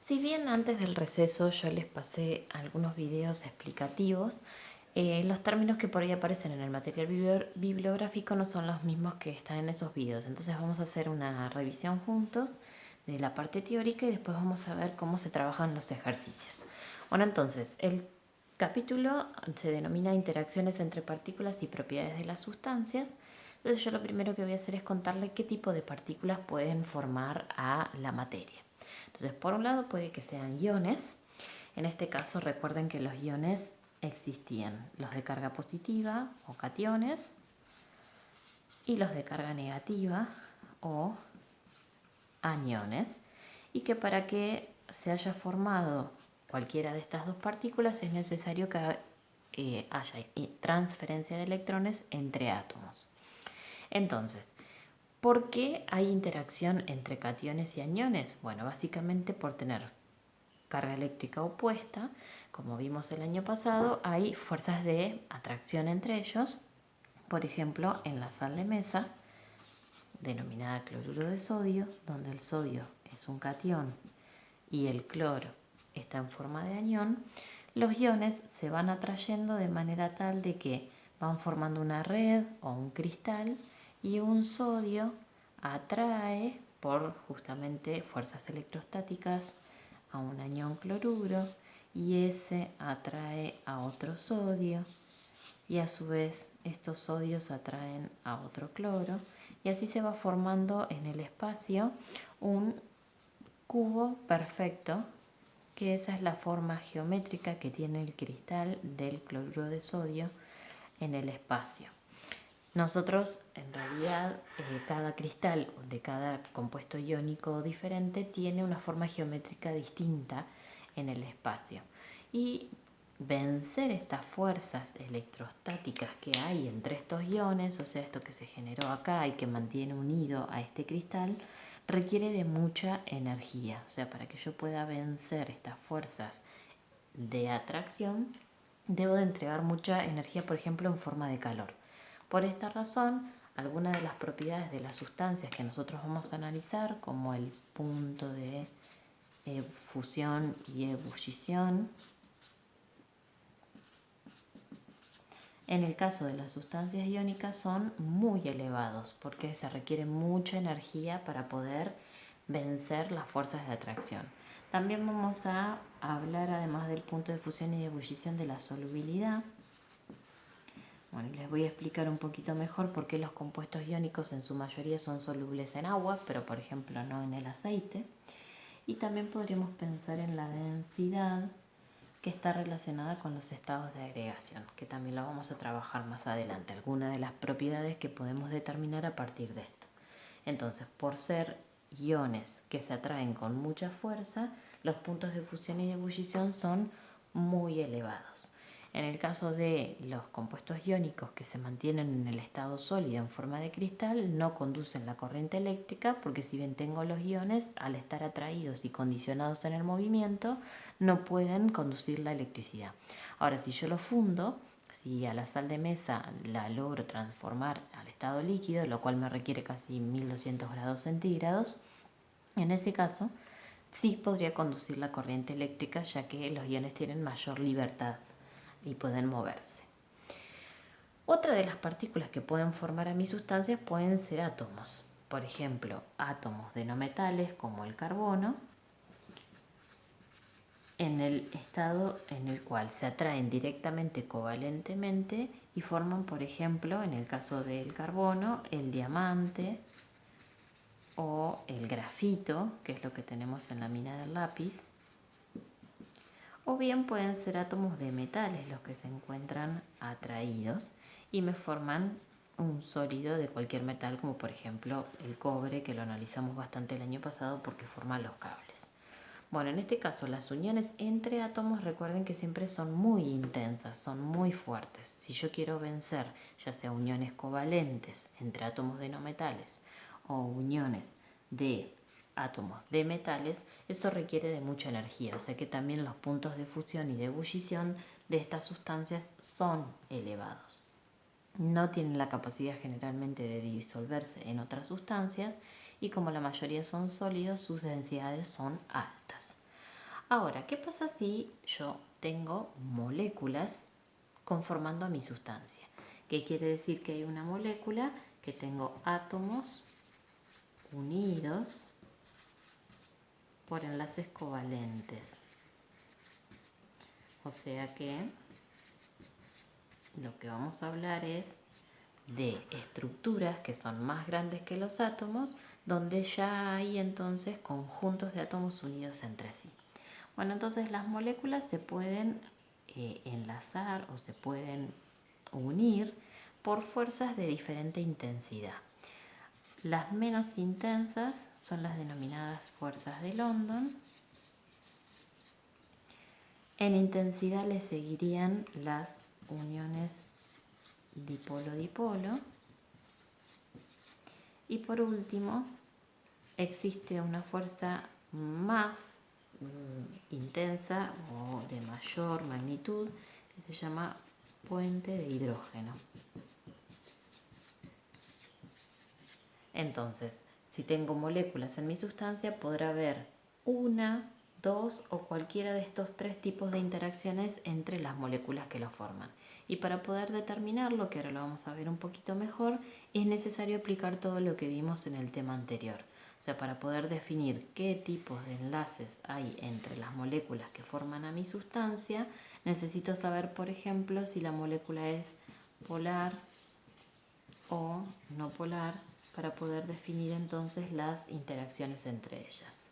Si bien antes del receso yo les pasé algunos videos explicativos, los términos que por ahí aparecen en el material bibliográfico no son los mismos que están en esos videos. Entonces vamos a hacer una revisión juntos de la parte teórica y después vamos a ver cómo se trabajan los ejercicios. Bueno, entonces el capítulo se denomina Interacciones entre partículas y propiedades de las sustancias. Entonces yo lo primero que voy a hacer es contarle qué tipo de partículas pueden formar a la materia. Entonces, por un lado puede que sean iones. En este caso recuerden que los iones existían los de carga positiva o cationes y los de carga negativa o aniones, y que para que se haya formado cualquiera de estas dos partículas es necesario que haya transferencia de electrones entre átomos. Entonces, ¿por qué hay interacción entre cationes y aniones? Bueno, básicamente por tener carga eléctrica opuesta. Como vimos el año pasado, hay fuerzas de atracción entre ellos. Por ejemplo, en la sal de mesa, denominada cloruro de sodio, donde el sodio es un catión y el cloro está en forma de anión, los iones se van atrayendo de manera tal de que van formando una red o un cristal, y un sodio atrae por justamente fuerzas electrostáticas a un anión cloruro, y ese atrae a otro sodio, y a su vez estos sodios atraen a otro cloro, y así se va formando en el espacio un cubo perfecto, que esa es la forma geométrica que tiene el cristal del cloruro de sodio en el espacio. Nosotros, en realidad, cada cristal de cada compuesto iónico diferente tiene una forma geométrica distinta en el espacio. Y vencer estas fuerzas electrostáticas que hay entre estos iones, o sea, esto que se generó acá y que mantiene unido a este cristal, requiere de mucha energía. O sea, para que yo pueda vencer estas fuerzas de atracción, debo de entregar mucha energía, por ejemplo, en forma de calor. Por esta razón, algunas de las propiedades de las sustancias que nosotros vamos a analizar, como el punto de fusión y ebullición, en el caso de las sustancias iónicas son muy elevados, porque se requiere mucha energía para poder vencer las fuerzas de atracción. También vamos a hablar, además del punto de fusión y de ebullición, de la solubilidad. Bueno, les voy a explicar un poquito mejor por qué los compuestos iónicos en su mayoría son solubles en agua, pero por ejemplo no en el aceite. Y también podríamos pensar en la densidad, que está relacionada con los estados de agregación, que también lo vamos a trabajar más adelante, algunas de las propiedades que podemos determinar a partir de esto. Entonces, por ser iones que se atraen con mucha fuerza, los puntos de fusión y de ebullición son muy elevados. En el caso de los compuestos iónicos que se mantienen en el estado sólido en forma de cristal, no conducen la corriente eléctrica, porque si bien tengo los iones, al estar atraídos y condicionados en el movimiento, no pueden conducir la electricidad. Ahora, si yo lo fundo, si a la sal de mesa la logro transformar al estado líquido, lo cual me requiere casi 1200 grados centígrados, en ese caso sí podría conducir la corriente eléctrica, ya que los iones tienen mayor libertad y pueden moverse. Otra de las partículas que pueden formar a mis sustancias pueden ser átomos. Por ejemplo, átomos de no metales como el carbono, en el estado en el cual se atraen directamente covalentemente y forman, por ejemplo, en el caso del carbono, el diamante o el grafito, que es lo que tenemos en la mina del lápiz. O bien pueden ser átomos de metales los que se encuentran atraídos y me forman un sólido de cualquier metal, como por ejemplo el cobre, que lo analizamos bastante el año pasado porque forma los cables. Bueno, en este caso las uniones entre átomos, recuerden que siempre son muy intensas, son muy fuertes. Si yo quiero vencer ya sea uniones covalentes entre átomos de no metales o uniones de átomos de metales, eso requiere de mucha energía, o sea que también los puntos de fusión y de ebullición de estas sustancias son elevados. No tienen la capacidad generalmente de disolverse en otras sustancias, y como la mayoría son sólidos, sus densidades son altas. Ahora, ¿qué pasa si yo tengo moléculas conformando a mi sustancia? ¿Qué quiere decir que hay una molécula? Que tengo átomos unidos por enlaces covalentes. O sea que lo que vamos a hablar es de estructuras que son más grandes que los átomos, donde ya hay entonces conjuntos de átomos unidos entre sí. Bueno, entonces las moléculas se pueden enlazar o se pueden unir por fuerzas de diferente intensidad. Las menos intensas son las denominadas fuerzas de London. En intensidad le seguirían las uniones dipolo-dipolo. Y por último, existe una fuerza más intensa o de mayor magnitud que se llama puente de hidrógeno. Entonces, si tengo moléculas en mi sustancia, podrá haber una, dos o cualquiera de estos tres tipos de interacciones entre las moléculas que lo forman. Y para poder determinarlo, que ahora lo vamos a ver un poquito mejor, es necesario aplicar todo lo que vimos en el tema anterior. O sea, para poder definir qué tipos de enlaces hay entre las moléculas que forman a mi sustancia, necesito saber, por ejemplo, si la molécula es polar o no polar, para poder definir entonces las interacciones entre ellas.